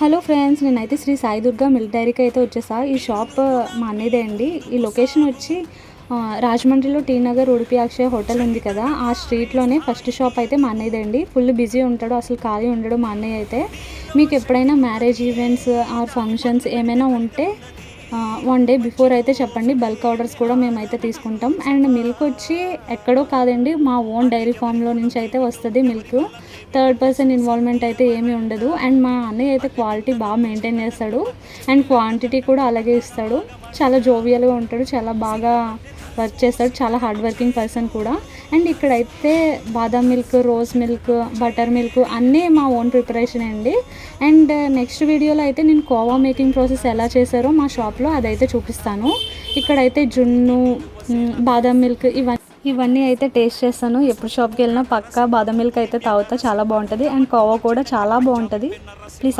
Hello friends, నేనైతే Shri Sai Durga milk డైరీకి అయితే వచ్చేసా. ఈ షాప్ మా అన్నయ్యదే అండి. ఈ లొకేషన్ వచ్చి రాజమండ్రిలో టీ నగర్ ఉడిపి అక్షయ హోటల్ ఉంది కదా, ఆ స్ట్రీట్లోనే ఫస్ట్ షాప్ అయితే మా అన్నయ్యదే అండి. ఫుల్ బిజీ ఉంటాడు, అసలు ఖాళీ ఉండడు మా అన్నయ్య అయితే. మీకు ఎప్పుడైనా మ్యారేజ్ ఈవెంట్స్ ఆర్ ఫంక్షన్స్ ఏమైనా ఉంటే 1 డే బిఫోర్ అయితే చెప్పండి. బల్క్ ఆర్డర్స్ కూడా మేమైతే తీసుకుంటాం. అండ్ మిల్క్ వచ్చి ఎక్కడో కాదండి, మా ఓన్ డైరీ ఫామ్లో నుంచి అయితే వస్తుంది మిల్క్. థర్డ్ పర్సన్ ఇన్వాల్వ్మెంట్ అయితే ఏమీ ఉండదు. అండ్ మా అన్నయ్య అయితే క్వాలిటీ బాగా మెయింటైన్ చేస్తాడు అండ్ క్వాంటిటీ కూడా అలాగే ఇస్తాడు. చాలా జోవియల్గా ఉంటాడు, చాలా బాగా వర్క్ చేస్తాడు, చాలా హార్డ్ వర్కింగ్ పర్సన్ కూడా. అండ్ ఇక్కడైతే బాదం milk, rose milk, butter milk అన్నీ మా ఓన్ ప్రిపరేషన్ అండి. అండ్ నెక్స్ట్ వీడియోలో అయితే నేను కోవా మేకింగ్ ప్రాసెస్ ఎలా చేశారో మా షాప్లో అదైతే చూపిస్తాను. ఇక్కడైతే జున్ను, బాదం మిల్క్ ఇవన్నీ అయితే టేస్ట్ చేస్తాను. ఎప్పుడు షాప్కి వెళ్ళినా పక్కా బాదం మిల్క్ అయితే తాగుతా, చాలా బాగుంటుంది. అండ్ కోవా కూడా చాలా బాగుంటుంది. ప్లీజ్